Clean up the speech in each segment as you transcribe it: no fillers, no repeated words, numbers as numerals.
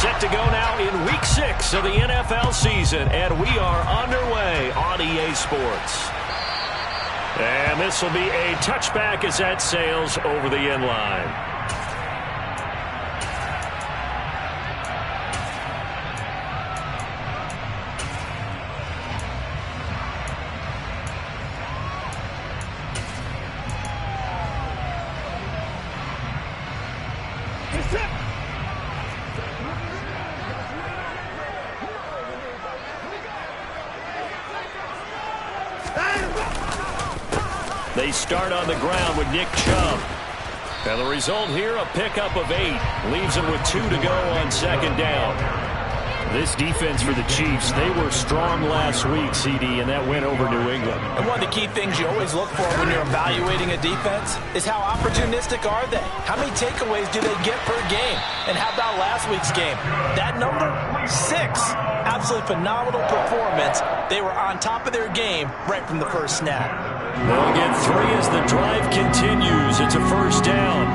Set to go now in Week 6 of the NFL season, and we are underway on EA Sports. And this will be a touchback as that sails over the end line. They start on the ground with Nick Chubb. And the result here, a pickup of 8. Leaves them with 2 to go on second down. This defense for the Chiefs, they were strong last week, CD, and that went over New England. And one of the key things you always look for when you're evaluating a defense is how opportunistic are they? How many takeaways do they get per game? And how about last week's game? That number? 6. Absolutely phenomenal performance. They were on top of their game right from the first snap. They'll get 3 as the drive continues. It's a first down.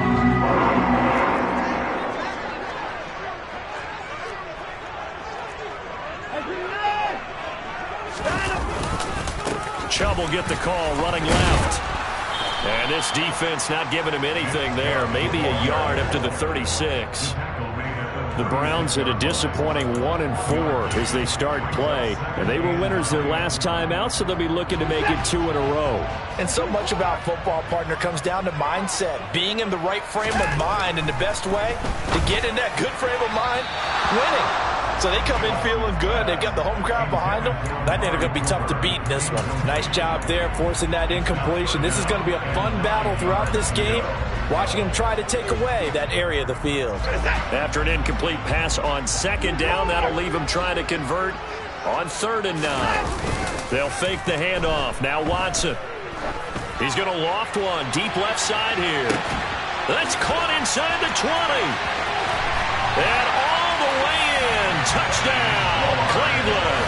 Chubb will get the call running left. And this defense not giving him anything there. Maybe a yard up to the 36. The Browns at a disappointing 1-4 as they start play. And they were winners their last time out, so they'll be looking to make it 2 in a row. And so much about football, partner, comes down to mindset. Being in the right frame of mind, and the best way to get in that good frame of mind, winning. So they come in feeling good. They've got the home crowd behind them. I think they're going to be tough to beat in this one. Nice job there forcing that incompletion. This is going to be a fun battle throughout this game. Watching them try to take away that area of the field. After an incomplete pass on second down, that'll leave them trying to convert on 3rd and 9. They'll fake the handoff. Now Watson. He's going to loft one deep left side here. That's caught inside the 20. And all the way in. Touchdown, Cleveland.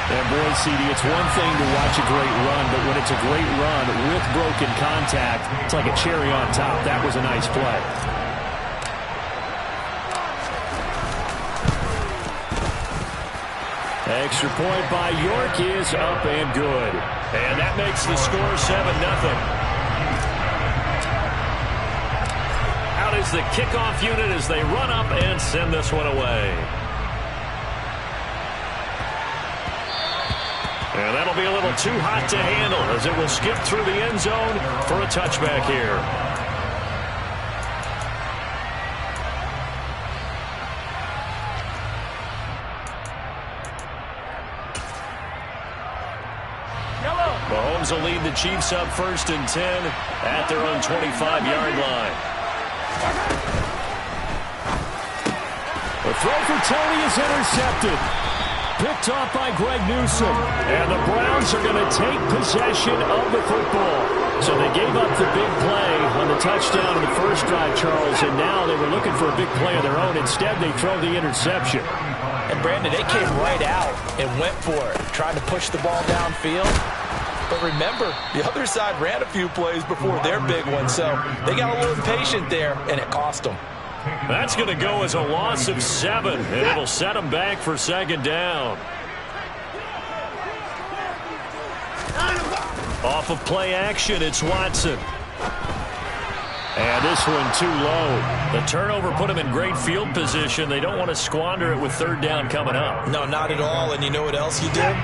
And boy, CD, it's one thing to watch a great run, but when it's a great run with broken contact, it's like a cherry on top. That was a nice play. Extra point by York is up and good. And that makes the score 7-0. Out is the kickoff unit as they run up and send this one away. And that'll be a little too hot to handle as it will skip through the end zone for a touchback here. Mahomes will lead the Chiefs up 1st and 10 at their own 25-yard line. The throw for Tony is intercepted. Picked off by Greg Newsome. And the Browns are going to take possession of the football. So they gave up the big play on the touchdown in the first drive, Charles, and now they were looking for a big play of their own. Instead, they throw the interception. And, Brandon, they came right out and went for it, trying to push the ball downfield. But remember, the other side ran a few plays before their big one, so they got a little impatient there, and it cost them. That's going to go as a loss of 7, and it'll set them back for 2nd down. Off of play action, it's Watson. And this one too low. The turnover put them in great field position. They don't want to squander it with 3rd down coming up. No, not at all. And you know what else you did?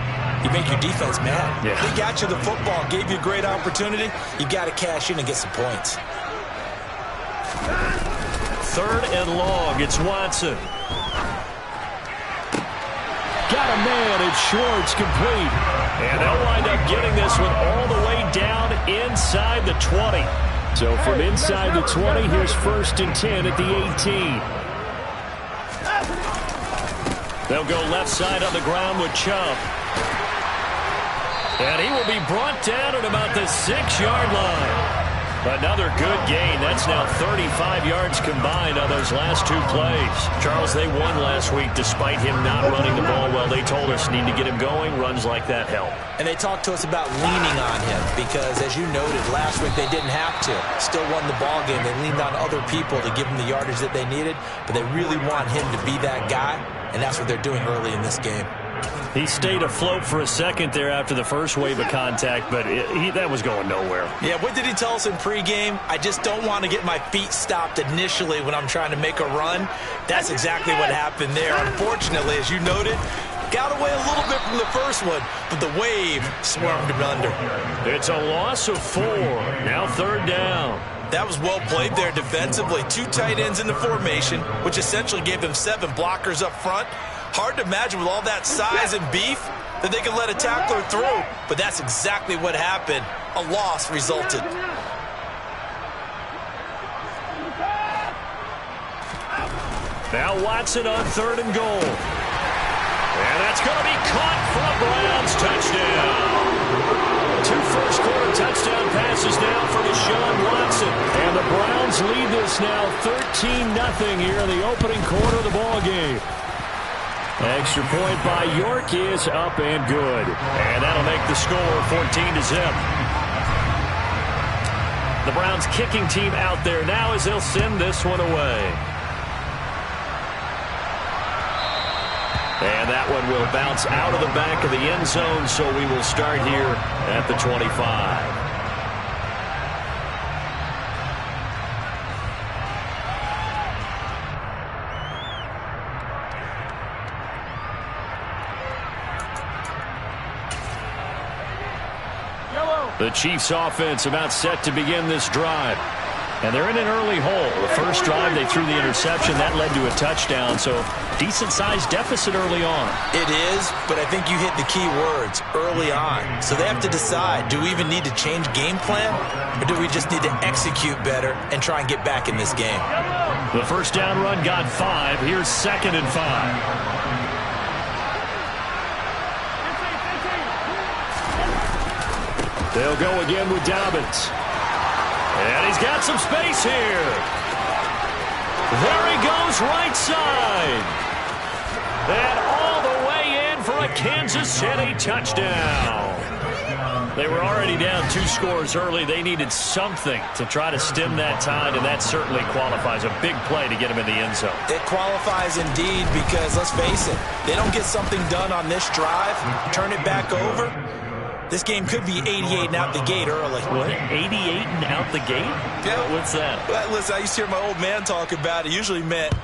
You make your defense mad. Yeah. They got you the football, gave you a great opportunity. You got to cash in and get some points. 3rd and long, it's Watson. Got a man, it's Schwartz, complete. And they'll wind up getting this one all the way down inside the 20. So from inside the 20, here's 1st and 10 at the 18. They'll go left side on the ground with Chubb. And he will be brought down at about the 6-yard line. Another good gain. That's now 35 yards combined on those last two plays. Charles, they won last week despite him not running the ball well. They told us need to get him going. Runs like that help. And they talked to us about leaning on him because, as you noted, last week they didn't have to. Still won the ball game. They leaned on other people to give them the yardage that they needed, but they really want him to be that guy, and that's what they're doing early in this game. He stayed afloat for a second there after the first wave of contact, but that was going nowhere. Yeah, what did he tell us in pregame? I just don't want to get my feet stopped initially when I'm trying to make a run. That's exactly what happened there. Unfortunately, as you noted, got away a little bit from the first one, but the wave swarmed him under. It's a loss of 4. Now 3rd down. That was well played there defensively. 2 tight ends in the formation, which essentially gave them 7 blockers up front. Hard to imagine with all that size and beef that they could let a tackler through, but that's exactly what happened. A loss resulted. Now Watson on 3rd and goal. And that's going to be caught for a Browns touchdown. 2 first-quarter touchdown passes now for Deshaun Watson. And the Browns lead this now 13-0 here in the opening quarter of the ball game. Extra point by York is up and good. And that'll make the score 14-0. The Browns kicking team out there now as they'll send this one away. And that one will bounce out of the back of the end zone, so we will start here at the 25. The Chiefs offense about set to begin this drive. And they're in an early hole. The first drive, they threw the interception. That led to a touchdown, so decent-sized deficit early on. It is, but I think you hit the key words, early on. So they have to decide, do we even need to change game plan, or do we just need to execute better and try and get back in this game? The first down run got 5. Here's 2nd and 5. They'll go again with Dobbins. And he's got some space here. There he goes, right side. And all the way in for a Kansas City touchdown. They were already down 2 scores early. They needed something to try to stem that tide, and that certainly qualifies. A big play to get him in the end zone. It qualifies indeed because, let's face it, they don't get something done on this drive, turn it back over. This game could be 88 and out the gate early. What? 88 and out the gate? Yeah. What's that? Well, listen, I used to hear my old man talk about it. It usually meant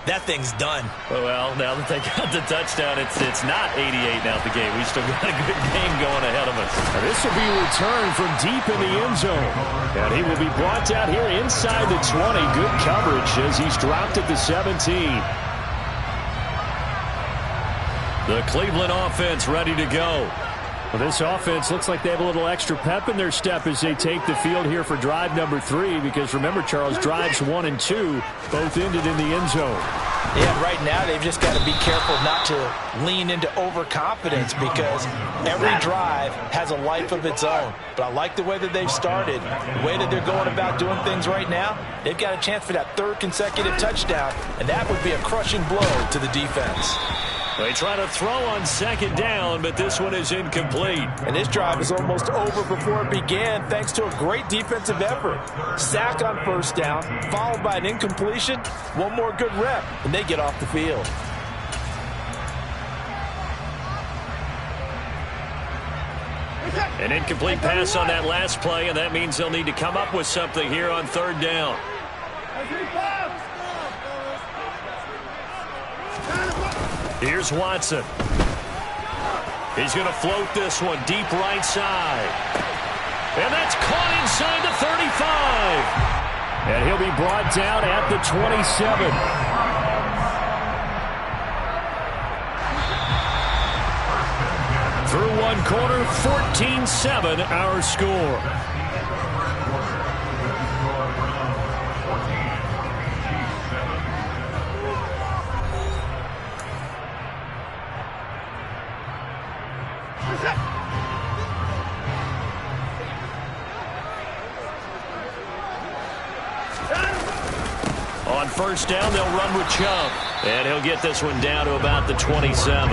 that thing's done. Well, now that they got the touchdown, it's not 88 and out the gate. We still got a good game going ahead of us. Now, this will be returned from deep in the end zone. And he will be brought down here inside the 20. Good coverage as he's dropped at the 17. The Cleveland offense ready to go. Well, this offense looks like they have a little extra pep in their step as they take the field here for drive number 3. Because remember, Charles, drives 1 and 2 both ended in the end zone. Yeah, right now they've just got to be careful not to lean into overconfidence because every drive has a life of its own. But I like the way that they've started, the way that they're going about doing things right now. They've got a chance for that 3rd consecutive touchdown, and that would be a crushing blow to the defense. They try to throw on 2nd down, but this one is incomplete. And this drive is almost over before it began thanks to a great defensive effort. Sack on 1st down, followed by an incompletion. One more good rep, and they get off the field. An incomplete pass on that last play, and that means they'll need to come up with something here on 3rd down. Here's Watson. He's going to float this one deep right side. And that's caught inside the 35. And he'll be brought down at the 27. Through 1 quarter, 14-7 our score. first down, they'll run with Chubb. And he'll get this one down to about the 27.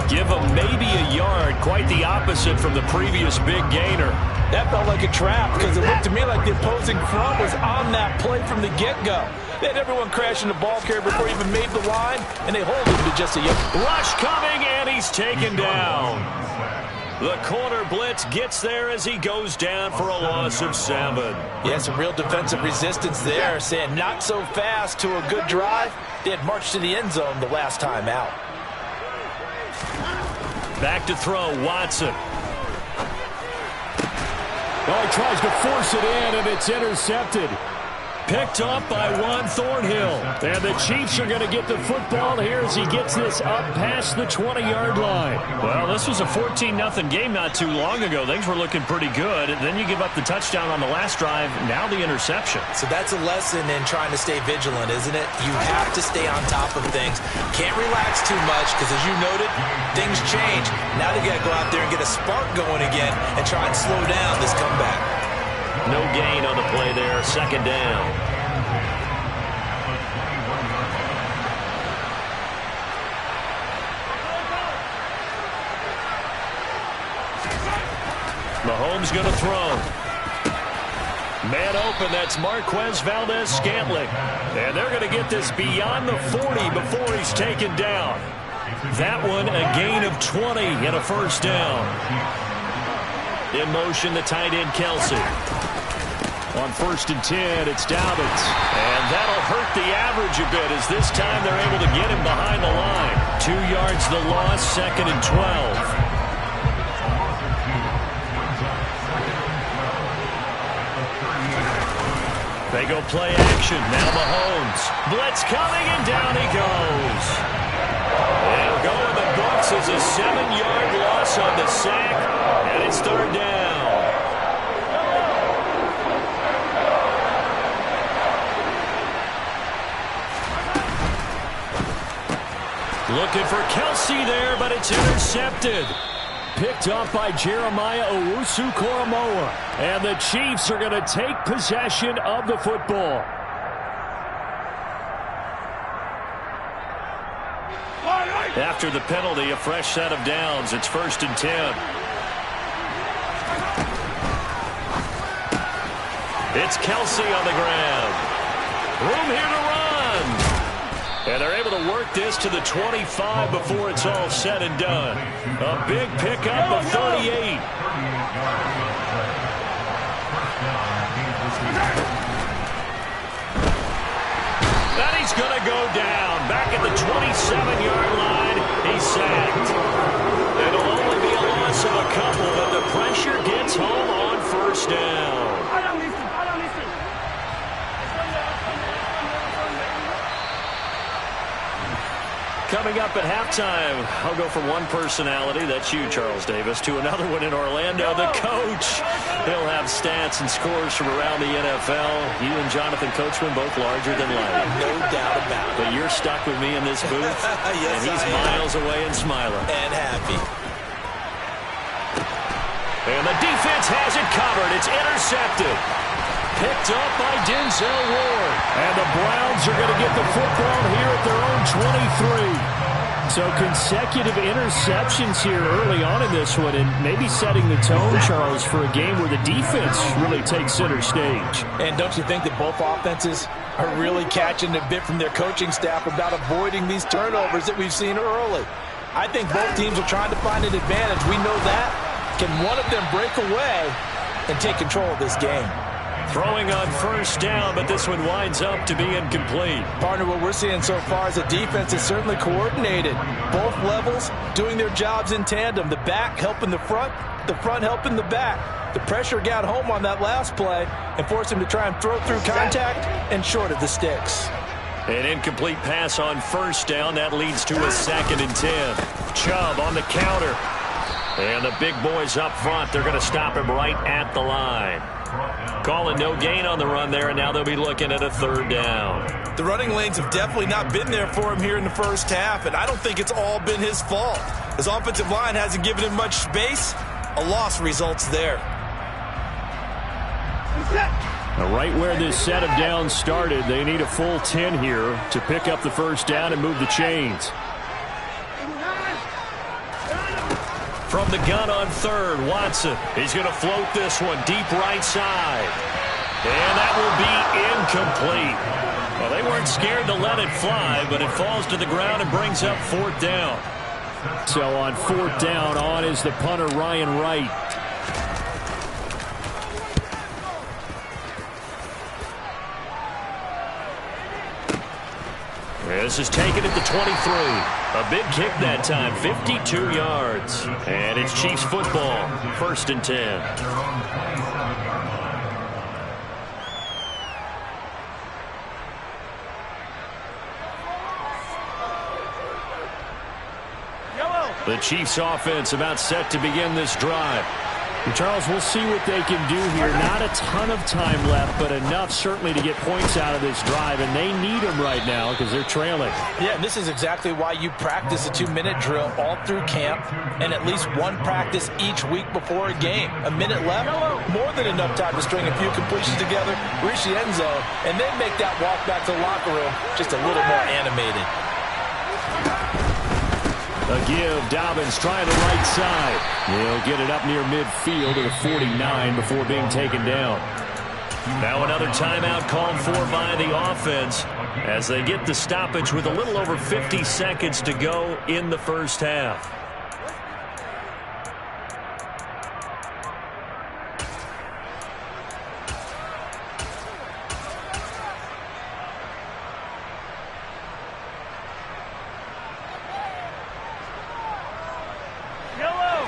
Give him maybe a yard, quite the opposite from the previous big gainer. That felt like a trap because it looked to me like the opposing front was on that play from the get-go. They had everyone crashing the ball carrier before he even made the line, and they hold him to just a yard. Rush coming, and he's taken down. The corner blitz gets there as he goes down for a loss of 7. Yeah, some real defensive resistance there, saying not so fast to a good drive. They had marched to the end zone the last time out. Back to throw, Watson. Oh, he tries to force it in, and it's intercepted. Picked up by Juan Thornhill. And the Chiefs are going to get the football here as he gets this up past the 20-yard line. Well, this was a 14-0 game not too long ago. Things were looking pretty good. Then you give up the touchdown on the last drive. Now the interception. So that's a lesson in trying to stay vigilant, isn't it? You have to stay on top of things. Can't relax too much because, as you noted, things change. Now they got to go out there and get a spark going again and try and slow down this comeback. No gain on the play there. Second down. Mahomes going to throw. Man open, that's Marquez Valdes-Scantling. And they're going to get this beyond the 40 before he's taken down. That one a gain of 20 and a first down. In motion, the tight end, Kelsey. On 1st and 10, it's Dobbins. And that'll hurt the average a bit as this time they're able to get him behind the line. 2 yards the loss, 2nd and 12. They go play action. Now Mahomes. Blitz coming, and down he goes. They'll go in the books as a 7-yard loss on the sack, and it's 3rd down. Looking for Kelsey there, but it's intercepted. Picked up by Jeremiah Owusu-Koramoah. And the Chiefs are going to take possession of the football. After the penalty, a fresh set of downs. It's 1st and 10. It's Kelsey on the ground. Room here to run. And they're able to work this to the 25 before it's all said and done. A big pickup of 38. And he's going to go down. Back at the 27-yard line, he's sacked. It'll only be a loss of a couple, but the pressure gets home on 1st down. Coming up at halftime, I'll go from one personality, that's you, Charles Davis, to another one in Orlando, the coach. He'll have stats and scores from around the NFL. You and Jonathan Coachman both larger than life. No doubt about it. But you're stuck with me in this booth, yes, and he's miles away and smiling. And happy. And the defense has it covered. It's intercepted. Picked up by Denzel Ward. And the Browns are going to get the football here at their own 23. So consecutive interceptions here early on in this one, and maybe setting the tone, Charles, for a game where the defense really takes center stage. And don't you think that both offenses are really catching a bit from their coaching staff about avoiding these turnovers that we've seen early? I think both teams are trying to find an advantage. We know that. Can one of them break away and take control of this game? Throwing on 1st down, but this one winds up to be incomplete. Partner, what we're seeing so far is the defense is certainly coordinated. Both levels doing their jobs in tandem. The back helping the front helping the back. The pressure got home on that last play and forced him to try and throw through contact and short of the sticks. An incomplete pass on 1st down. That leads to a 2nd and 10. Chubb on the counter. And the big boys up front, they're going to stop him right at the line. Calling no gain on the run there, and now they'll be looking at a 3rd down. The running lanes have definitely not been there for him here in the first half, and I don't think it's all been his fault. His offensive line hasn't given him much space. A loss results there. Right where this set of downs started, they need a full 10 here to pick up the first down and move the chains. From the gun on third, Watson. He's going to float this one deep right side. And that will be incomplete. Well, they weren't scared to let it fly, but it falls to the ground and brings up fourth down. So on fourth down, on is the punter, Ryan Wright. This is taken at the 23. A big kick that time, 52 yards. And it's Chiefs football, 1st and 10. The Chiefs offense about set to begin this drive. And Charles, we'll see what they can do here. Not a ton of time left, but enough certainly to get points out of this drive, and they need them right now because they're trailing. Yeah, this is exactly why you practice a 2-minute drill all through camp and at least one practice each week before a game. A minute left, more than enough time to string a few completions together, reach the end zone, and then make that walk back to the locker room just a little more animated. A give, Dobbins trying the right side. He'll get it up near midfield to the 49 before being taken down. Now another timeout called for by the offense as they get the stoppage with a little over 50 seconds to go in the first half.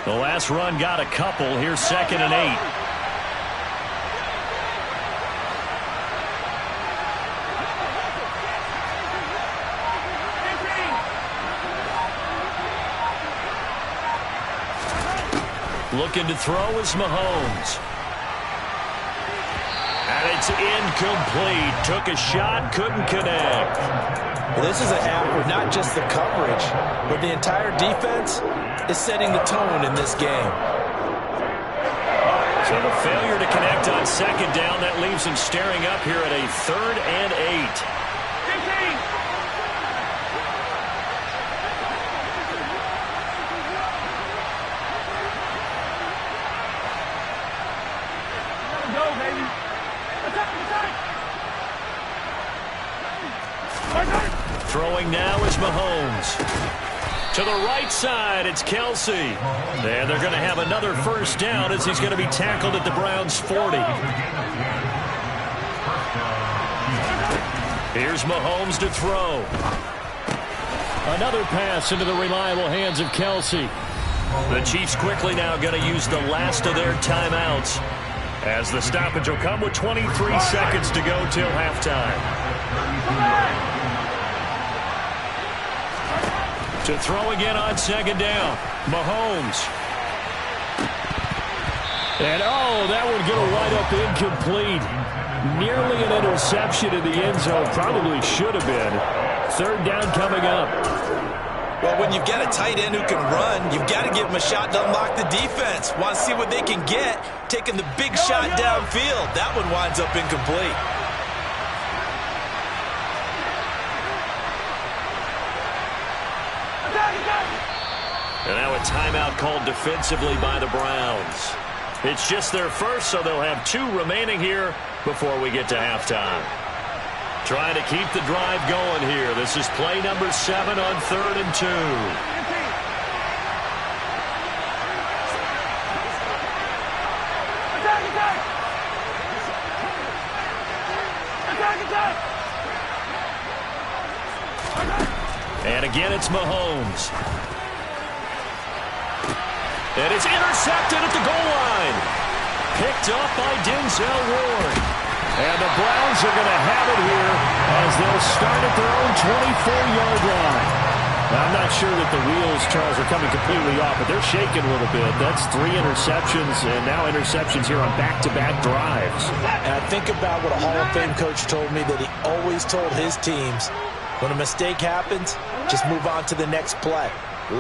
The last run got a couple. Here's 2nd and 8. Looking to throw is Mahomes. And it's incomplete. Took a shot, couldn't connect. Well, this is a half where not just the coverage, but the entire defense is setting the tone in this game. So the failure to connect on 2nd down, that leaves him staring up here at a 3rd and 8. 15. Go, baby. Throwing now is Mahomes. To the right side, it's Kelsey. And they're going to have another first down as he's going to be tackled at the Browns' 40. Here's Mahomes to throw. Another pass into the reliable hands of Kelsey. The Chiefs quickly now going to use the last of their timeouts as the stoppage will come with 23 seconds to go till halftime. To throw again on 2nd down. Mahomes. And, that one going to wind up incomplete. Nearly an interception in the end zone. Probably should have been. 3rd down coming up. Well, when you've got a tight end who can run, you've got to give him a shot to unlock the defense. Want to see what they can get. Taking the big shot downfield. That one winds up incomplete. And now a timeout called defensively by the Browns. It's just their first, so they'll have 2 remaining here before we get to halftime. Trying to keep the drive going here. This is play number 7 on 3rd and 2. And again, it's Mahomes. And it's intercepted at the goal line. Picked up by Denzel Ward. And the Browns are going to have it here as they'll start at their own 24-yard line. Now, I'm not sure that the wheels, Charles, are coming completely off, but they're shaking a little bit. That's 3 interceptions, and now interceptions here on back-to-back drives. And I think about what a Hall of Fame coach told me that he always told his teams, when a mistake happens, just move on to the next play.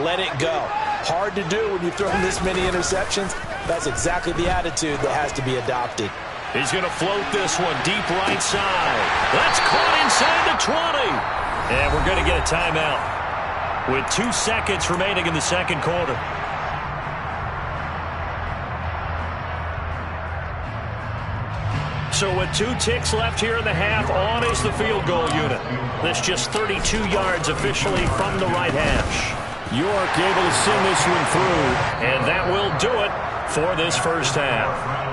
Let it go. Hard to do when you throw this many interceptions. That's exactly the attitude that has to be adopted. He's going to float this one deep right side. That's caught inside the 20. And we're going to get a timeout with 2 seconds remaining in the second quarter. So with 2 ticks left here in the half, on is the field goal unit. This just 32 yards officially from the right hash. York able to send this one through. And that will do it for this first half.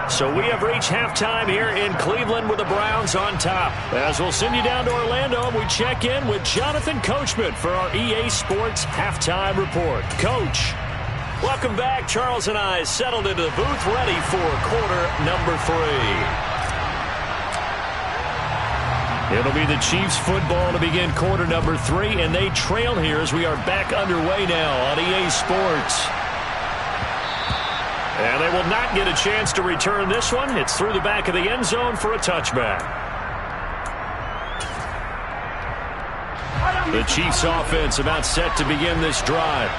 So we have reached halftime here in Cleveland with the Browns on top. As we'll send you down to Orlando, and we check in with Jonathan Coachman for our EA Sports Halftime Report. Coach, welcome back. Charles and I settled into the booth ready for quarter number 3. It'll be the Chiefs football to begin quarter number 3, and they trail here as we are back underway now on EA Sports. And they will not get a chance to return this one. It's through the back of the end zone for a touchback. The Chiefs offense about set to begin this drive.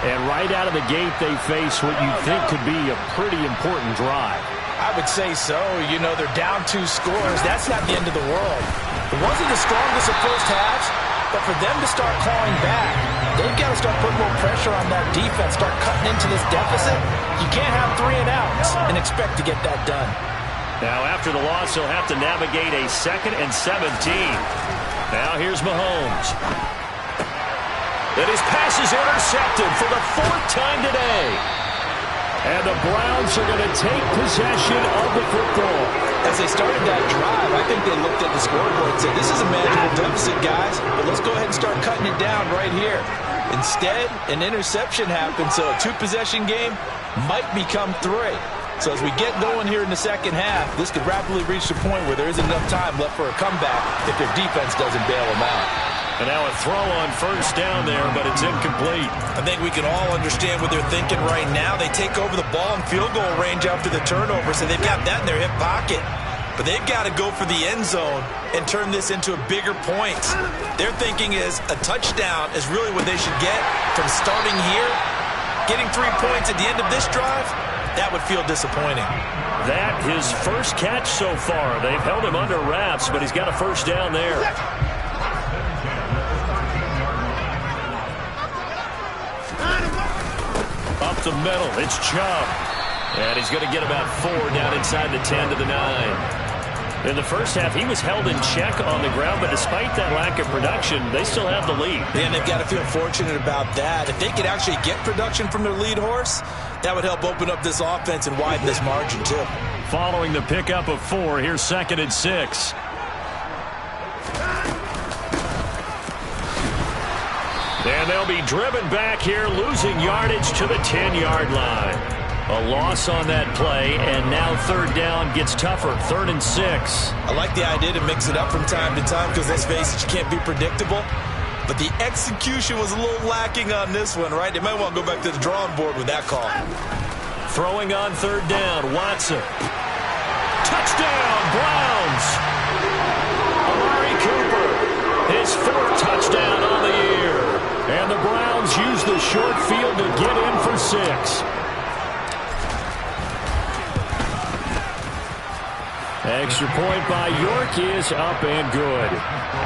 And right out of the gate, they face what you think could be a pretty important drive. I would say so. You know, they're down 2 scores. That's not the end of the world. It wasn't the strongest of first halves, but for them to start clawing back, they've got to start putting more pressure on that defense, start cutting into this deficit. You can't have 3 and outs and expect to get that done. Now, after the loss, he'll have to navigate a 2nd and 17. Now, here's Mahomes. And his pass is intercepted for the 4th time today. And the Browns are going to take possession of the football. As they started that drive, I think they looked at the scoreboard and said, this is a manageable deficit, guys, but let's go ahead and start cutting it down right here. Instead, an interception happened, so a 2-possession game might become 3. So as we get going here in the second half, this could rapidly reach the point where there isn't enough time left for a comeback if their defense doesn't bail them out. And now a throw on first down there, but it's incomplete. I think we can all understand what they're thinking right now. They take over the ball in field goal range after the turnover, so they've got that in their hip pocket. But they've got to go for the end zone and turn this into a bigger point. Their thinking is a touchdown is really what they should get from starting here. Getting 3 points at the end of this drive, that would feel disappointing. That his first catch so far. They've held him under wraps, but he's got a first down there. Up the middle, it's Chubb. And he's going to get about 4 down inside the 10 to the 9. In the first half, he was held in check on the ground, but despite that lack of production, they still have the lead. And they've got to feel fortunate about that. If they could actually get production from their lead horse, that would help open up this offense and widen this margin, too. Following the pickup of 4, here's 2nd and 6. And they'll be driven back here, losing yardage to the 10-yard line. A loss on that play, and now 3rd down gets tougher, 3rd and 6. I like the idea to mix it up from time to time because, let's face it, you can't be predictable. But the execution was a little lacking on this one, right? They might want to go back to the drawing board with that call. Throwing on 3rd down, Watson. Touchdown, Browns! Amari Cooper, his 4th touchdown on the year. And the Browns use the short field to get in for 6. Extra point by York is up and good.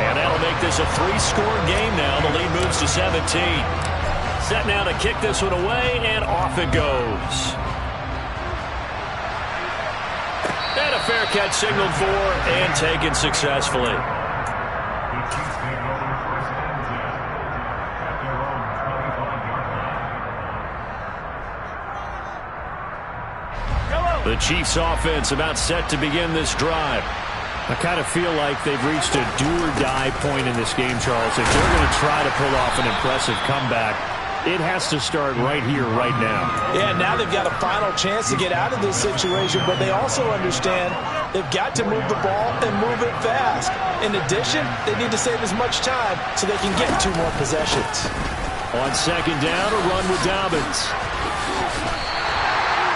And that'll make this a 3-score game now. The lead moves to 17. Set now to kick this one away, and off it goes. And a fair catch signaled for and taken successfully. The Chiefs offense about set to begin this drive. I kind of feel like they've reached a do-or-die point in this game, Charles. If they're going to try to pull off an impressive comeback, it has to start right here, right now. Yeah, now they've got a final chance to get out of this situation, but they also understand they've got to move the ball and move it fast. In addition, they need to save as much time so they can get 2 more possessions. On 2nd down, a run with Dobbins.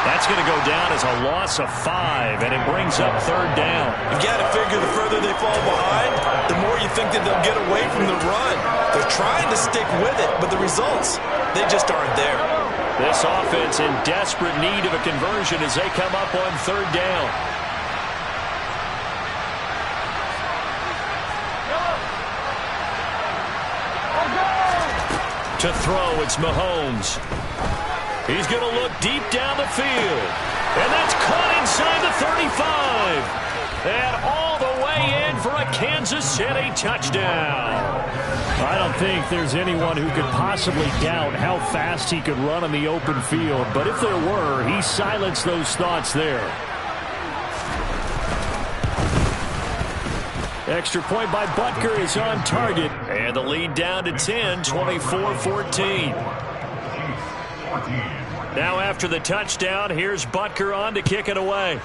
That's going to go down as a loss of 5, and it brings up 3rd down. You've got to figure the further they fall behind, the more you think that they'll get away from the run. They're trying to stick with it, but the results, they just aren't there. This offense in desperate need of a conversion as they come up on 3rd down. To throw, it's Mahomes. He's going to look deep down the field. And that's caught inside the 35. And all the way in for a Kansas City touchdown. I don't think there's anyone who could possibly doubt how fast he could run on the open field. But if there were, he silenced those thoughts there. Extra point by Butker is on target. And the lead down to 10, 24-14. Now after the touchdown, here's Butker on to kick it away.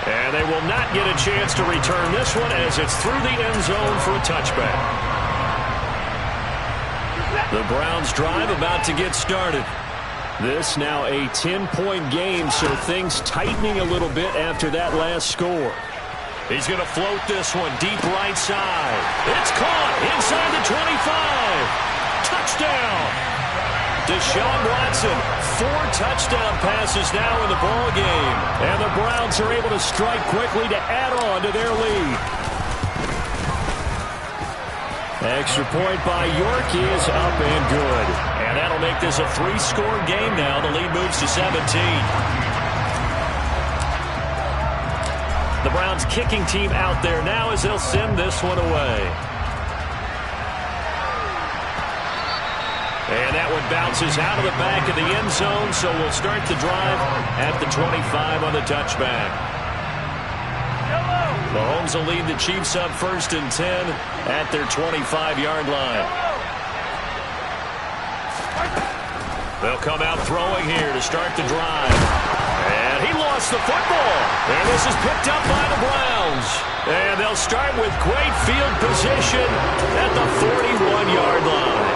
And they will not get a chance to return this one as it's through the end zone for a touchback. The Browns drive about to get started. This now a 10-point game, so things tightening a little bit after that last score. He's going to float this one deep right side. It's caught inside the 25. Touchdown. Deshaun Watson, 4 touchdown passes now in the ball game. And the Browns are able to strike quickly to add on to their lead. Extra point by York is up and good. And that'll make this a 3-score game now. The lead moves to 17. The Browns kicking team out there now as they'll send this one away. And that one bounces out of the back of the end zone, so we'll start the drive at the 25 on the touchback. Mahomes will lead the Chiefs up 1st and 10 at their 25-yard line. They'll come out throwing here to start the drive. And he lost the football. And this is picked up by the Browns. And they'll start with great field position at the 41-yard line.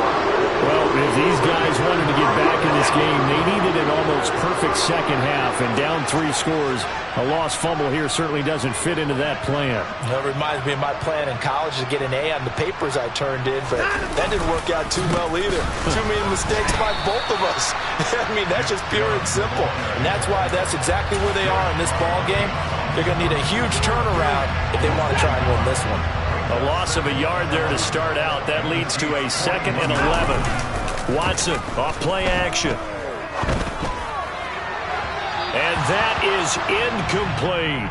Well, if these guys wanted to get back in this game, they needed an almost perfect second half, and down 3 scores. A lost fumble here certainly doesn't fit into that plan. That reminds me of my plan in college to get an A on the papers I turned in, but that didn't work out too well either. Too many mistakes by both of us. I mean, that's just pure and simple. And that's why that's exactly where they are in this ball game. They're going to need a huge turnaround if they want to try and win this one. A loss of a yard there to start out. That leads to a 2nd and 11. Watson off play action. And that is incomplete.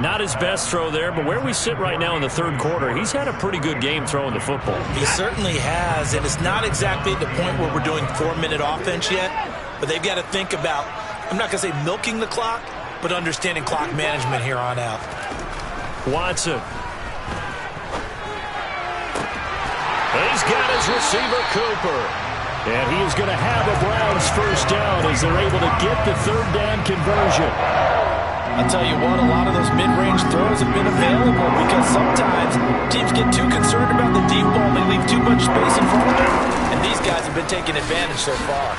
Not his best throw there, but where we sit right now in the 3rd quarter, he's had a pretty good game throwing the football. He certainly has, and it's not exactly at the point where we're doing 4-minute offense yet, but they've got to think about, I'm not going to say milking the clock, but understanding clock management here on out. Watson. He's got his receiver, Cooper. And he is going to have a Browns 1st down as they're able to get the 3rd down conversion. I'll tell you what, a lot of those mid-range throws have been available because sometimes teams get too concerned about the deep ball. They leave too much space in front of them, and these guys have been taking advantage so far.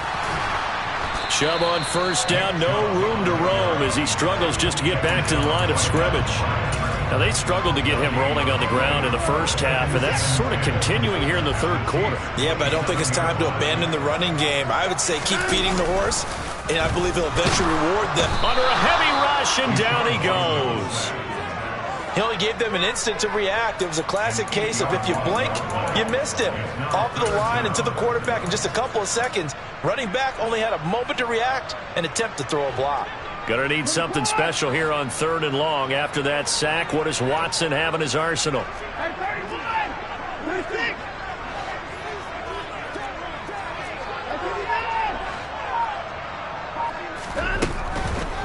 Chubb on 1st down, no room to roam as he struggles just to get back to the line of scrimmage. Now, they struggled to get him rolling on the ground in the 1st half, and that's sort of continuing here in the 3rd quarter. Yeah, but I don't think it's time to abandon the running game. I would say keep feeding the horse, and I believe he'll eventually reward them. Under a heavy rush, and down he goes. He only gave them an instant to react. It was a classic case of if you blink, you missed him. Off of the line and to the quarterback in just a couple of seconds. Running back only had a moment to react and attempt to throw a block. Gonna need something special here on 3rd and long. After that sack, what does Watson have in his arsenal?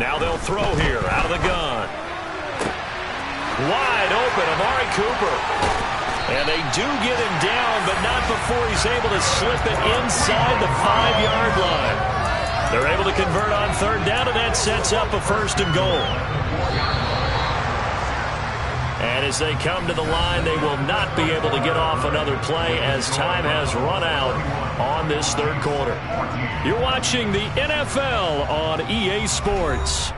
Now they'll throw here out of the gun. Wide open, Amari Cooper. And they do get him down, but not before he's able to slip it inside the 5-yard line. They're able to convert on 3rd down, and that sets up a 1st and goal. And as they come to the line, they will not be able to get off another play as time has run out on this 3rd quarter. You're watching the NFL on EA Sports.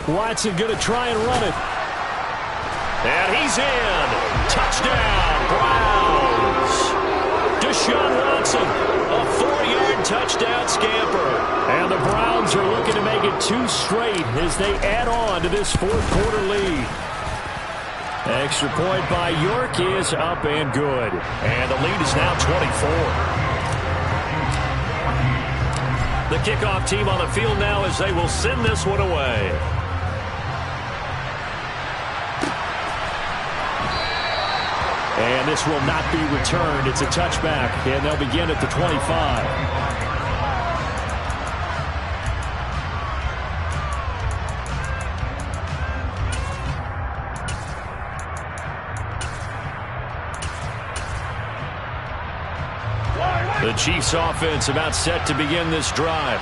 Watson going to try and run it. And he's in. Touchdown, Browns. Deshaun Watson, a 4-yard touchdown. 2 straight as they add on to this fourth quarter lead. Extra point by York is up and good. And the lead is now 24. The kickoff team on the field now as they will send this one away. And this will not be returned. It's a touchback, and they'll begin at the 25. The Chiefs offense about set to begin this drive.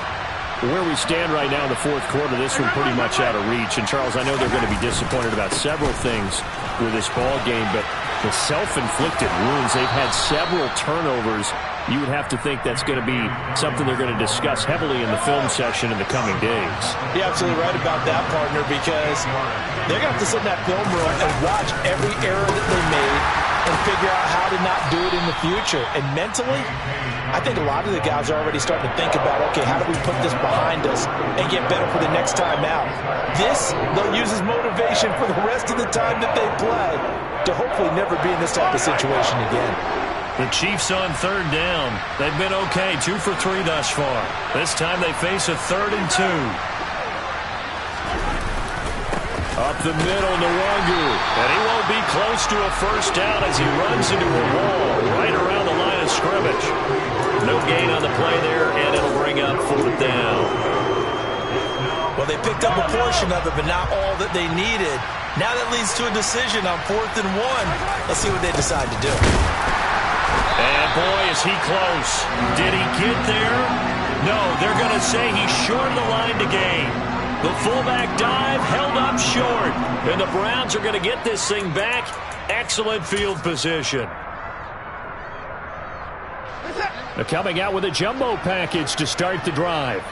Where we stand right now in the fourth quarter, this one pretty much out of reach. And, Charles, I know they're going to be disappointed about several things with this ball game, but the self-inflicted wounds, they've had several turnovers. You would have to think that's going to be something they're going to discuss heavily in the film session in the coming days. You're absolutely right about that, partner, because they're going to have to sit in that film room and watch every error that they made and figure out how to not do it in the future. And mentally, I think a lot of the guys are already starting to think about, okay, how do we put this behind us and get better for the next time out? This, they'll use as motivation for the rest of the time that they play to hopefully never be in this type of situation again. The Chiefs on third down. They've been okay, 2 for 3 thus far. This time they face a 3rd and 2. Up the middle, Nwangu. And he won't be close to a first down as he runs into a wall right around the line of scrimmage. No gain on the play there, and it'll bring up 4th down. Well, they picked up a portion of it, but not all that they needed. Now that leads to a decision on 4th and 1. Let's see what they decide to do. And boy, is he close. Did he get there? No, they're going to say he's short of the line to gain. The fullback dive held up short. And the Browns are going to get this thing back. Excellent field position. They're coming out with a jumbo package to start the drive.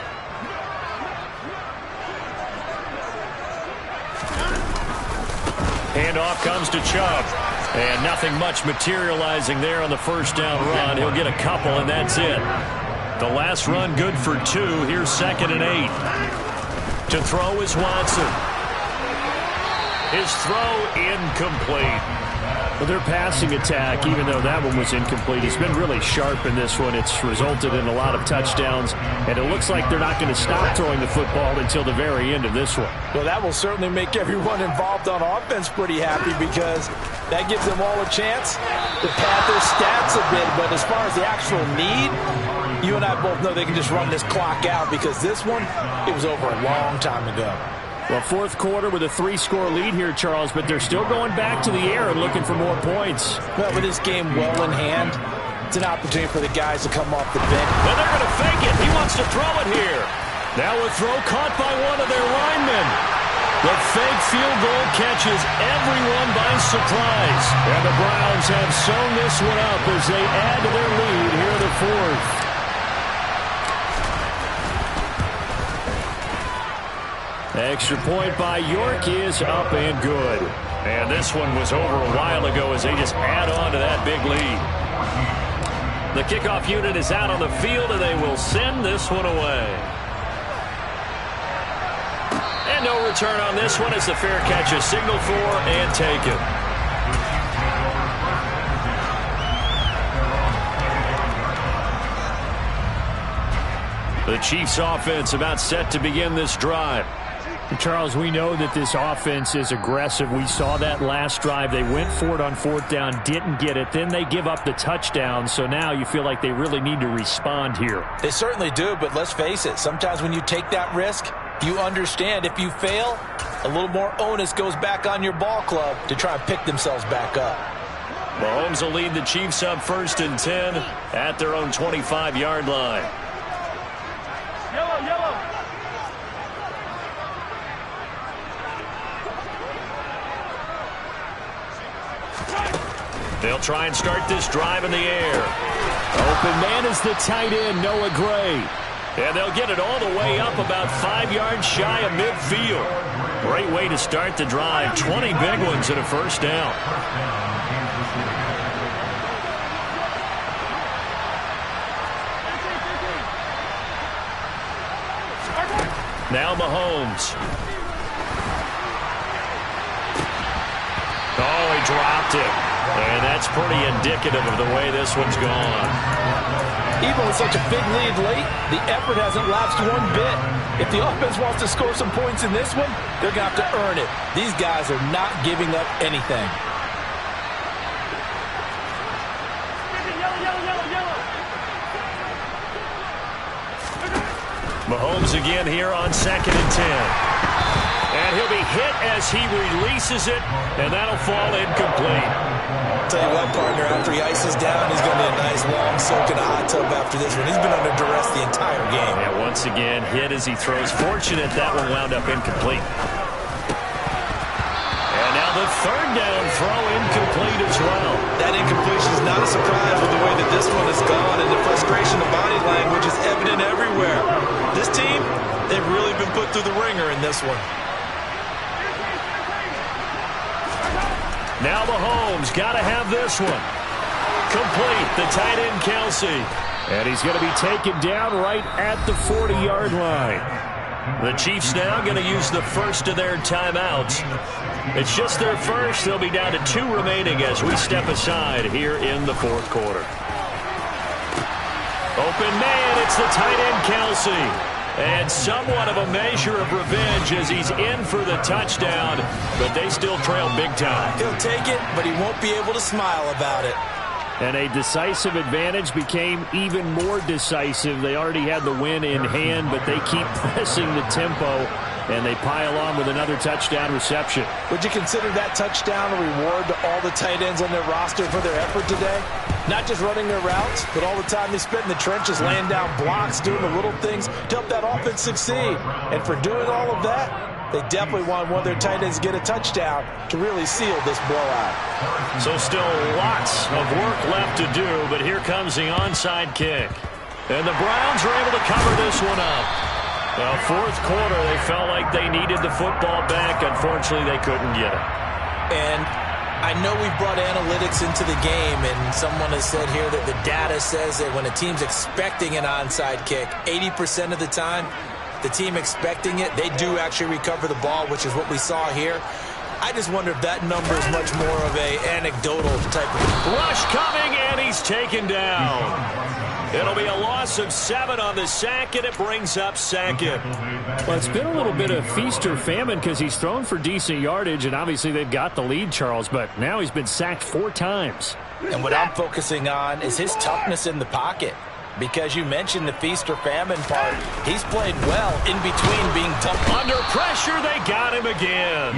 Handoff comes to Chubb. And nothing much materializing there on the first down run. He'll get a couple, and that's it. The last run good for 2. Here's 2nd and 8. To throw is Watson. His throw incomplete. Well, their passing attack, even though that one was incomplete, has been really sharp in this one. It's resulted in a lot of touchdowns, and it looks like they're not going to stop throwing the football until the very end of this one. Well, that will certainly make everyone involved on offense pretty happy because that gives them all a chance to pad their stats a bit. But as far as the actual need, you and I both know they can just run this clock out because this one, it was over a long time ago. Well, fourth quarter with a 3-score lead here, Charles, but they're still going back to the air and looking for more points. Well, with this game well in hand, it's an opportunity for the guys to come off the bench. Well, they're going to fake it. He wants to throw it here. Now a throw caught by one of their linemen. The fake field goal catches everyone by surprise. And the Browns have sewn this one up as they add to their lead here in the fourth. Extra point by York is up and good. And this one was over a while ago as they just add on to that big lead. The kickoff unit is out on the field, and they will send this one away. And no return on this one as the fair catch is signaled for and taken. The Chiefs offense about set to begin this drive. Charles, we know that this offense is aggressive. We saw that last drive. They went for it on 4th down, didn't get it. Then they give up the touchdown. So now you feel like they really need to respond here. They certainly do, but let's face it. Sometimes when you take that risk, you understand if you fail, a little more onus goes back on your ball club to try and pick themselves back up. Mahomes will lead the Chiefs up 1st and 10 at their own 25-yard line. They'll try and start this drive in the air. Open man is the tight end, Noah Gray. And they'll get it all the way up about 5 yards shy of midfield. Great way to start the drive. 20 big ones and a first down. Now Mahomes. Oh, he dropped it. And that's pretty indicative of the way this one's gone. Even with such a big lead late, the effort hasn't lapsed one bit. If the offense wants to score some points in this one, they're going to have to earn it. These guys are not giving up anything. Mahomes again here on 2nd and 10. And he'll be hit as he releases it, and that'll fall incomplete. Tell you what, partner, after he ices down, he's going to be a nice long soak in a hot tub after this one. He's been under duress the entire game. And once again, hit as he throws. Fortunate that one wound up incomplete. And now the 3rd down throw incomplete as well. That incompletion is not a surprise with the way that this one has gone, and the frustration of body language is evident everywhere. This team, they've really been put through the ringer in this one. Now Mahomes got to have this one. Complete, the tight end Kelsey. And he's going to be taken down right at the 40-yard line. The Chiefs now going to use the first of their timeouts. It's just their first. They'll be down to 2 remaining as we step aside here in the 4th quarter. Open man, it's the tight end Kelsey. And somewhat of a measure of revenge as he's in for the touchdown, but they still trail big time. He'll take it, but he won't be able to smile about it. And a decisive advantage became even more decisive. They already had the win in hand, but they keep pressing the tempo, and they pile on with another touchdown reception. Would you consider that touchdown a reward to all the tight ends on their roster for their effort today? Not just running their routes, but all the time they spent in the trenches laying down blocks, doing the little things to help that offense succeed. And for doing all of that, they definitely want one of their tight ends to get a touchdown to really seal this blowout. So still lots of work left to do, but here comes the onside kick. And the Browns are able to cover this one up. Well, 4th quarter, they felt like they needed the football back. Unfortunately, they couldn't get it. And I know we've brought analytics into the game, and someone has said here that the data says that when a team's expecting an onside kick, 80% of the time, the team expecting it, they do actually recover the ball, which is what we saw here. I just wonder if that number is much more of a anecdotal type of... Rush coming, and he's taken down. It'll be a loss of 7 on the sack, and it brings up 2nd. Well, it's been a little bit of feast or famine because he's thrown for decent yardage, and obviously they've got the lead, Charles, but now he's been sacked 4 times. And what I'm focusing on is his toughness in the pocket. Because you mentioned the feast or famine part, he's played well in between being tough. Under pressure, they got him again.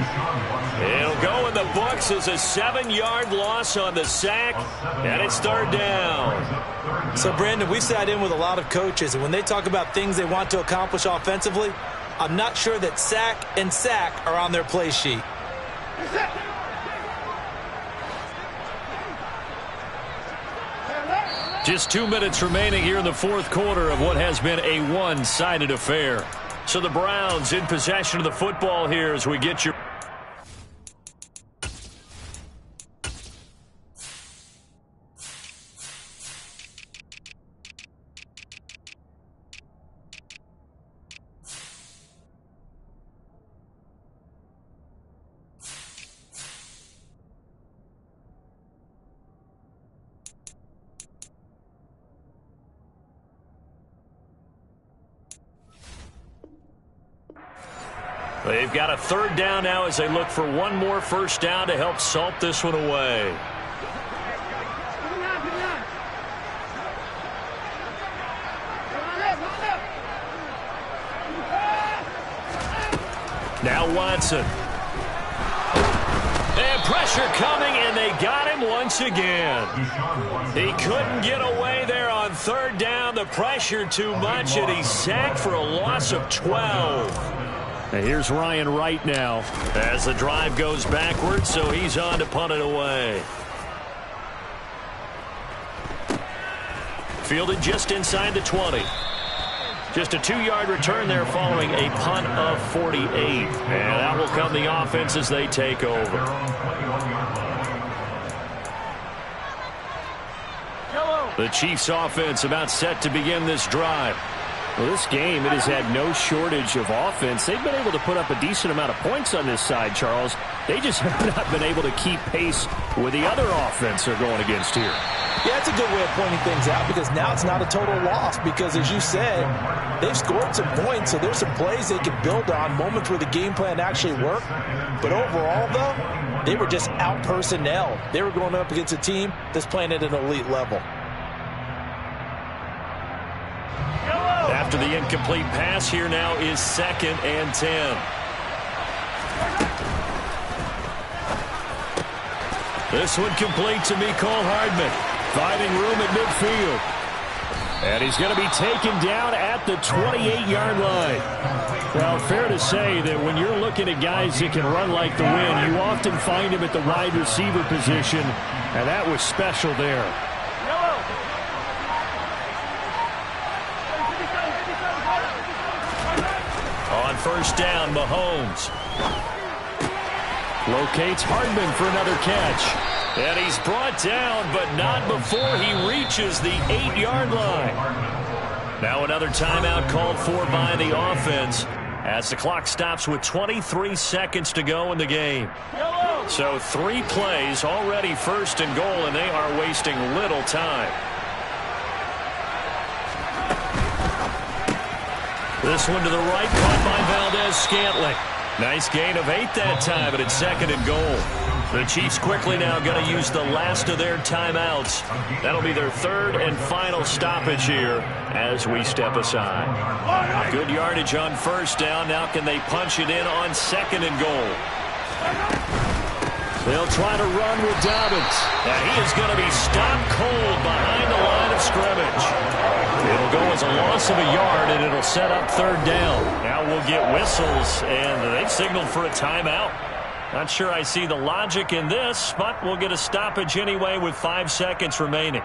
It'll go in the books as a 7-yard loss on the sack, and it's 3rd down. So, Brandon, we've sat in with a lot of coaches, and when they talk about things they want to accomplish offensively, I'm not sure that sack and sack are on their play sheet. Just 2 minutes remaining here in the 4th quarter of what has been a one-sided affair. So the Browns in possession of the football here as we get your... They've got a 3rd down now as they look for one more first down to help salt this one away. Now Watson. And pressure coming, and they got him once again. He couldn't get away there on 3rd down. The pressure too much, and he's sacked for a loss of 12. And here's Ryan Wright now as the drive goes backwards, so he's on to punt it away. Fielded just inside the 20. Just a 2-yard return there following a punt of 48. And that will come the offense as they take over. The Chiefs offense about set to begin this drive. Well, this game, it has had no shortage of offense. They've been able to put up a decent amount of points on this side, Charles. They just have not been able to keep pace with the other offense they're going against here. Yeah, that's a good way of pointing things out because now it's not a total loss because, as you said, they've scored some points, so there's some plays they can build on, moments where the game plan actually worked. But overall, though, they were just out-personnel. They were going up against a team that's playing at an elite level. After the incomplete pass, here now is 2nd and 10. This one complete to Mecole Hardman, finding room at midfield. And he's going to be taken down at the 28-yard line. Well, fair to say that when you're looking at guys that can run like the wind, you often find him at the wide receiver position, and that was special there. On first down, Mahomes locates Hardman for another catch. And he's brought down, but not before he reaches the 8-yard line. Now another timeout called for by the offense as the clock stops with 23 seconds to go in the game. So 3 plays, already 1st and goal, and they are wasting little time. This one to the right, caught by Valdez-Scantling. Nice gain of 8 that time, but it's 2nd and goal. The Chiefs quickly now going to use the last of their timeouts. That'll be their 3rd and final stoppage here as we step aside. Good yardage on first down. Now can they punch it in on 2nd and goal? They'll try to run with Dobbins. And he is going to be stopped cold behind the line of scrimmage. It'll go as a loss of a yard, and it'll set up 3rd down. Now we'll get whistles, and they've signaled for a timeout. Not sure I see the logic in this, but we'll get a stoppage anyway with 5 seconds remaining.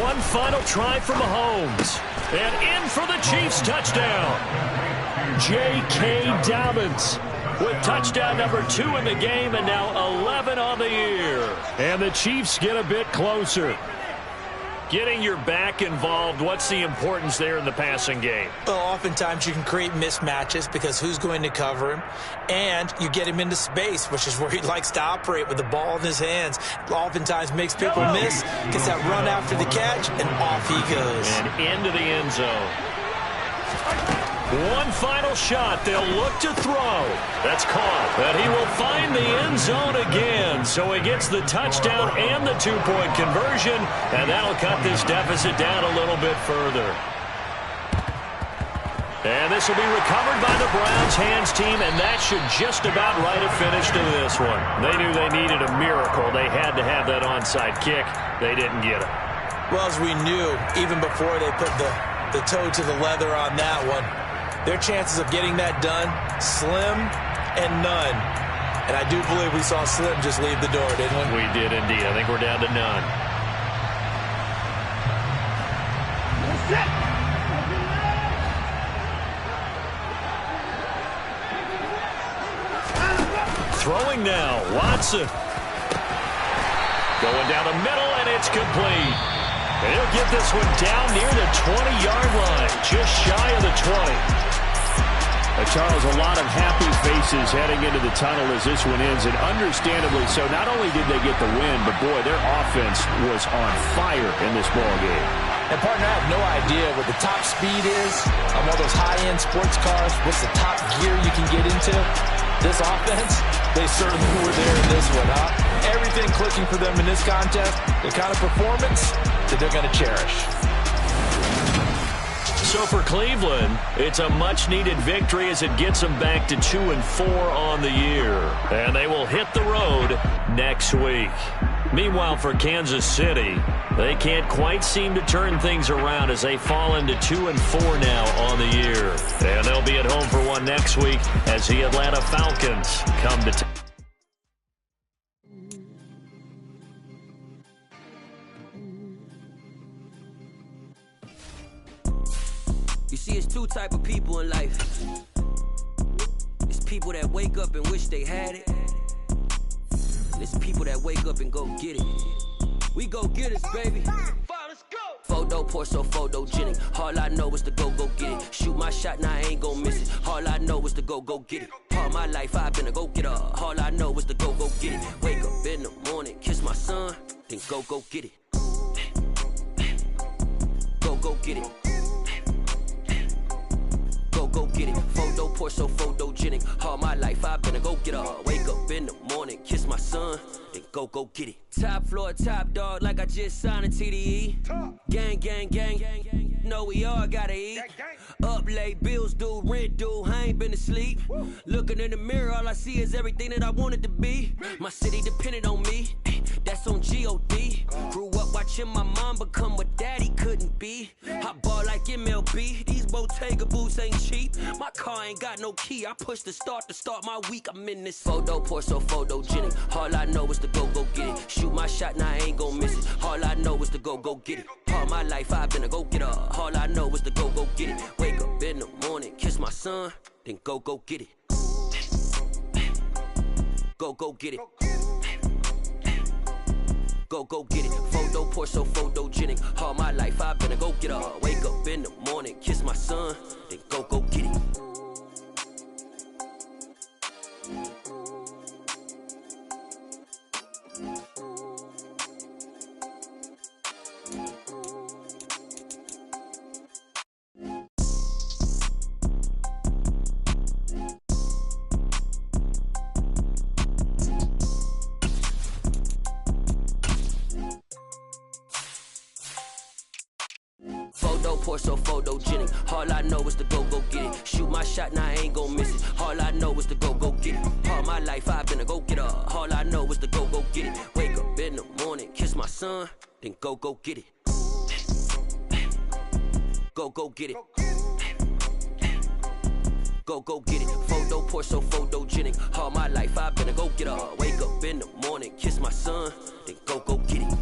One final try for Mahomes. And in for the Chiefs touchdown. J.K. Dobbins with touchdown number 2 in the game and now 11 on the year. And the Chiefs get a bit closer. Getting your back involved, what's the importance there in the passing game? Well, oftentimes you can create mismatches because who's going to cover him? And you get him into space, which is where he likes to operate with the ball in his hands. Oftentimes makes people miss, gets that run after the catch, and off he goes. And into the end zone. One final shot. They'll look to throw. That's caught. But he will find the end zone again. So he gets the touchdown and the 2-point conversion. And that'll cut this deficit down a little bit further. And this will be recovered by the Browns hands team. And that should just about write a finish to this one. They knew they needed a miracle. They had to have that onside kick. They didn't get it. Well, as we knew, even before they put the toe to the leather on that one, their chances of getting that done, slim and none. And I do believe we saw Slim just leave the door, didn't we? We did indeed. I think we're down to none. Throwing now, Watson. Going down the middle, and it's complete. And he'll get this one down near the 20-yard line, just shy of the 20. Charles, a lot of happy faces heading into the tunnel as this one ends, and understandably so. Not only did they get the win, but boy, their offense was on fire in this ball game. And partner, I have no idea what the top speed is on one of those high-end sports cars. What's the top gear you can get into? This offense, they certainly were there in this one, huh? Everything clicking for them in this contest, the kind of performance that they're going to cherish. So for Cleveland, it's a much-needed victory as it gets them back to 2-4 on the year. And they will hit the road next week. Meanwhile, for Kansas City, they can't quite seem to turn things around as they fall into 2-4 now on the year. And they'll be at home for one next week as the Atlanta Falcons come to town. You see, it's two type of people in life. It's people that wake up and wish they had it. And it's people that wake up and go get it. We go get it, baby. Let's go. Photo pour so photogenic. All I know is to go get it. Shoot my shot, now I ain't gon' miss it. All I know is to go get it. All my life I've been a go-getter. All I know is to go get it. Wake up in the morning, kiss my son, then go get it. Go get it. Go get it. Photo pour so photogenic. All my life I've been a go-getter. Wake up in the morning, kiss my son, then go get it. Top floor, top dog, like I just signed a TDE. Gang, gang, gang, gang, gang. Know we all gotta eat. Up late, bills due, rent due, I ain't been asleep. Looking in the mirror, all I see is everything that I wanted to be. My city depended on me, that's on G.O.D. Grew up watching my mom become what daddy couldn't be. I ball like MLB, these Bottega boots ain't cheap. My car ain't got no key, I push the start to start my week. I'm in this photo pour so photogenic. All I know is to go get it. Shoot my shot, now I ain't gon' miss it. All I know is to go get it. All my life I've been a go-getter. All I know is to go get it. Wake up in the morning, kiss my son, then go get it. Go get it. Go get it. Photo pour so photogenic. All my life I've been a go-getter. Wake up in the morning, kiss my son, then go get it. Pour so photogenic. All I know is to go get it. Shoot my shot, now I ain't gon' miss it. All I know is to go get it. All my life I've been a go-getter. All I know is to go get it. Wake up in the morning, kiss my son, then go get it. Go get it. Go get it. Photo pour so photogenic. All my life I've been a go-getter. Wake up in the morning, kiss my son, then go get it.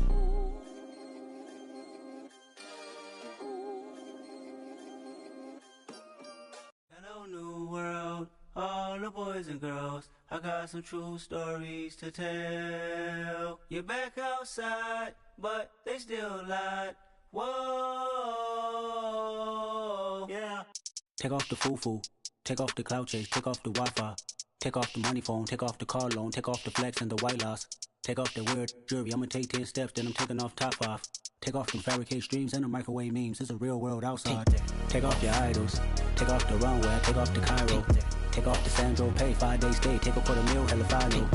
New world, all the boys and girls, I got some true stories to tell. You're back outside, but they still lied. Whoa, yeah. Take off the foo-foo, take off the cloud chase, take off the Wi-Fi, take off the money phone, take off the car loan, take off the flex and the white loss, take off the weird jewelry. I'ma take 10 steps, then I'm taking off top 5. Take off them fabricated streams and the microwave memes. It's a real world outside. Take off your idols. Take off the runway. Take off the Cairo. Take off the Sandro Pay. 5 days stay. Take a $250,000. Hella follow.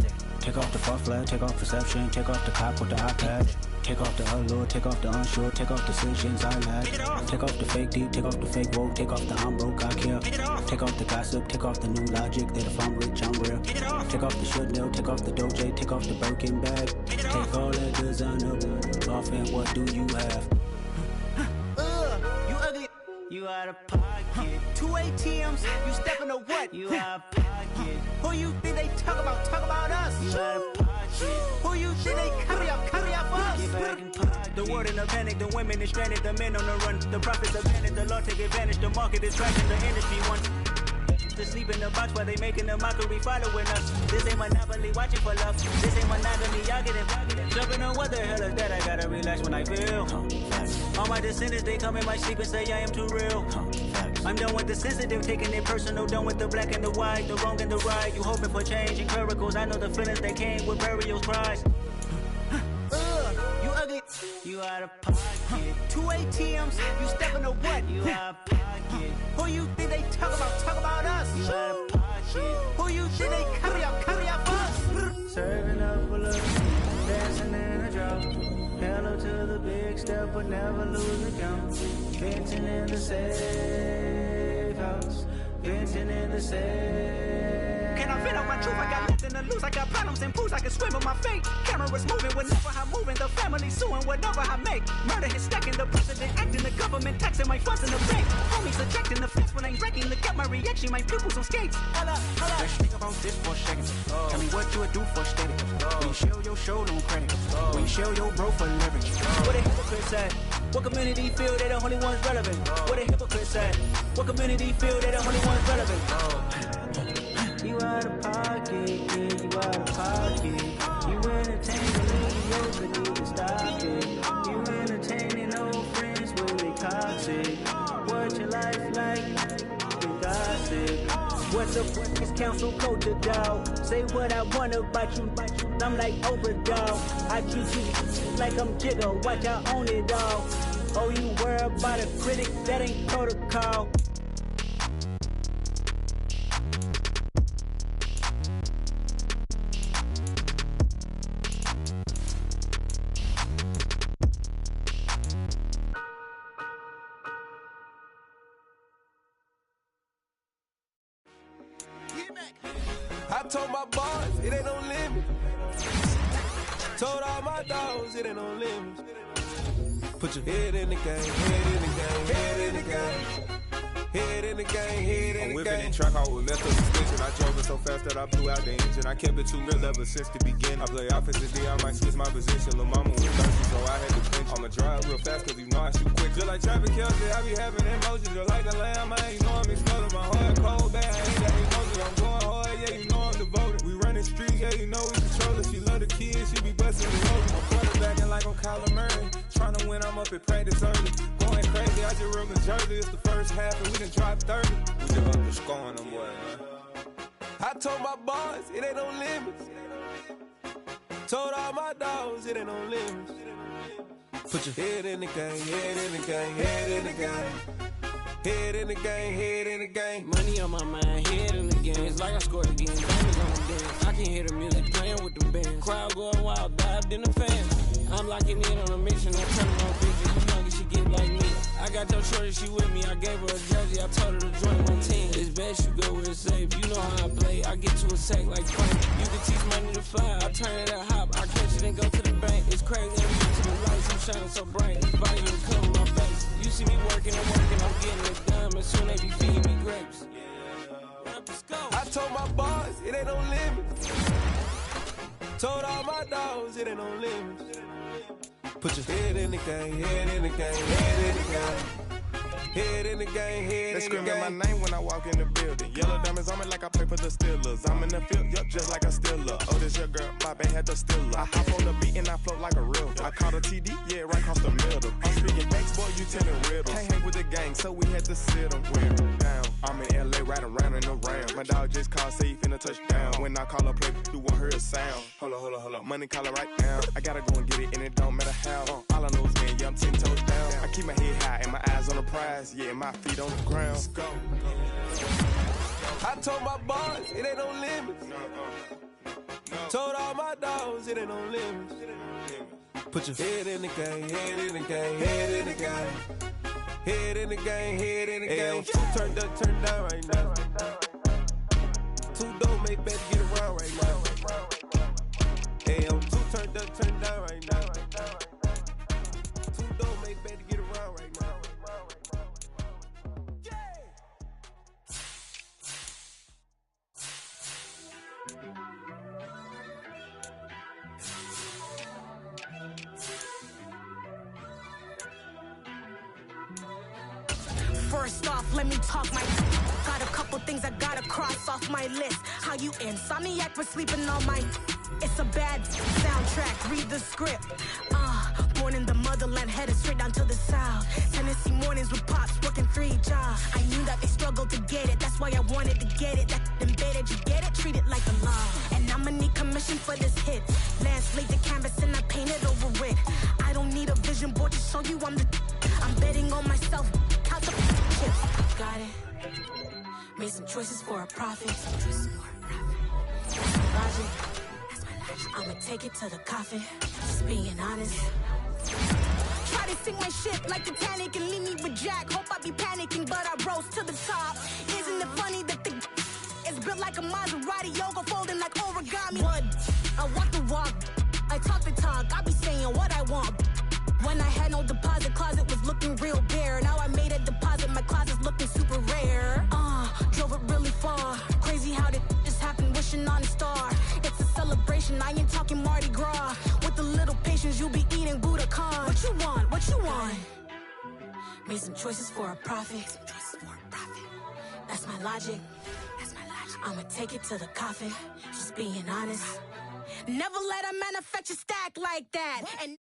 Take off the far flag. Take off perception. Take off the cop with the iPad. Take off the allure. Take off the unsure. Take off decisions I lack. Take off the fake deep. Take off the fake woke. Take off the I'm broke. I care. Take off the gossip. Take off the new logic that if I'm rich I'm real. Take off the Chanel. Take off the Doja. Take off the Birkin bag. Take all that designer off and what do you have? You ugly. You out of pocket. 2 ATMs. You stepping to what? You out of pocket. Who you think they talk about? Talk about us. You out of pocket. Who you think they carry up for us? Get back in pocket. The world in a panic. The women is stranded. The men on the run. The profits abandoned. The law take advantage. The market is crashing. The industry wants to sleep in the box while they making a mockery following us. This ain't Monopoly watching for love. This ain't monogamy, y'all get it. Jumping on what the hell is that? I gotta relax when I feel. All my descendants, they come in my sleep and say I am too real. I'm done with the sensitive, taking it personal. Done with the black and the white, the wrong and the right. You hoping for change and miracles. I know the feelings that came with burial cries. You ugly. You out of pocket. 2 ATMs. You stepping to what? You out of pocket. Who you think they talk about? Talk about us. You out of pocket. Who you think they carry up for us? Serving up a little, dancing in a drop. Hello to the big step, but never lose the count. Venting in the safe house. Venting in the safe. Can I vent out my truth? I got nothing to lose. I got problems and pools. I can swim with my fate. Cameras moving whenever I'm moving. The family suing whatever I make. Murder is stacking. The president acting. The government taxing my funds in the bank. Homies ejecting the fence when I'm wrecking. Look at my reaction. My pupils on skates. Holla. Let's think about this for a second. Tell me what you would do for steady. When you show your show no credit. When you show your bro for leverage. What a hypocrite said. What community feel they the only ones relevant? What a hypocrite at? What community feel they the only ones relevant? You out of pocket, yeah, you out of pocket. You entertaining mediocre, need to stop it. You entertaining old friends, well they toxic. What's your life like? You gossip. What's the fuck is council culture, dog? Say what I want about you, I'm like overdog. I treat you like I'm Jigga, watch I own it all. Oh, you worry about a critic, that ain't protocol. I told my boss, it ain't no limit. Told all my dogs, it ain't no limit. Put your head in the game, head in the game, head in the game. Head in the game, head in the game. I'm whipping and track out with left of suspension. I drove it so fast that I blew out the engine. I kept it too real ever since the beginning. I play offensive D, I might switch my position. Lil' mama was thirsty, so I had to clinch. I'ma drive real fast cause you know I shoot quick. Just like traffic Kelsey, I be having emotions. Just like the lamb, I ain't know I'm exploding. My heart cold, bad, I ain't that emotion. I'm going hard, yeah, you know I'm devoted. We running streets, yeah, you know we control it. She love the kids, she be busting the road. I'm quarterbacking like I'm Kyler Murray. Trying to win, I'm up at practice early. Going crazy, I just rode the jersey. It's the first half and we done dropped 30. We just up the scoring them, boy, man. I told my boys, it ain't no limits. Told all my dogs, it ain't no limits. Put your head in the game, head in the game, head in the game. Head in the game, head in the game. Money on my mind, head in the game. It's like I scored again, diamonds on the dance. I can hear the music playing with the band. Crowd going wild, dived in the fans. I'm locking in on a mission, I'm turning on vision. You young, she get like me. I got your shorty, she with me. I gave her a jersey, I told her to join my team. It's best you go where it's safe. You know how I play, I get to a sack like Frank. You can teach money to fly, I turn it at hop. I catch it and go to the bank. It's crazy, I'm used to the lights, I'm shining so bright. It's body to cover my face. You see me working, I'm getting it done. And soon they be feeding me grapes. Let's go. I told my boys, it ain't no limits. Told all my dogs, it ain't no limits. Put your head in the game, head in the game, head in the game. Head in the game, head in the game. They screaming my name when I walk in the building. Yellow diamonds on me like I play for the Steelers. I'm in the field, yup, just like a Steeler. Oh, this your girl, my band had the Steeler. I hop on the beat and I float like a real. I caught a TD, yeah, right across the middle. I'm speaking thanks, boy, you telling riddles. Can't hang with the gang, so we had to sit them down. I'm in LA, riding around in the round. My dog just called, say he finna touch down. When I call up, play, you won't hear a sound. Hold up, money caller right now. I gotta go and get it, and it don't matter how. All I know is, man, yeah, I'm 10 toes down. I keep my head high and my eyes on the prize. Yeah, my feet on the ground. Let's go. I told my boys, it ain't no limits. Told all my dogs, it ain't no limits. Put your head in the game, head in the game, head in the game. Head in the game, head in the game. Two turned up, turned down right now. Two don't make better get around right now. Hey, I'm two turned up, turned down right now. Two don't make better get around right now. First off, let me talk my got a couple things I gotta cross off my list. How you insomniac for sleeping on my it's a bad soundtrack, read the script. Born in the motherland, headed straight down to the south. Tennessee mornings with pops, working 3 jobs. I knew that they struggled to get it, that's why I wanted to get it. That embedded, you get it, treat it like a law. And I'ma need commission for this hit. Lance laid the canvas and I painted over it. I don't need a vision board to show you I'm betting on myself. Count the chips, got it. Made some choices for a profit. That's my logic. I'ma take it to the coffin, just being honest. Try to sink my ship like Titanic and leave me with Jack. Hope I be panicking, but I rose to the top. Isn't it funny that the is built like a Maserati, yoga folding like origami? What? I walk the walk, I talk the talk, I be saying what I want. When I had no deposit, closet was looking real bare. Now I made a deposit, my closet's looking super rare. Drove it really far. Crazy how did this happen, wishing on a star. It's a celebration, I ain't talking Mardi Gras. With a little patience, you'll be eating Budokan. What you want? What you want? Made some choices for a profit. That's my logic. I'ma take it to the coffin. Just being honest. Never let a manufacturer stack like that. And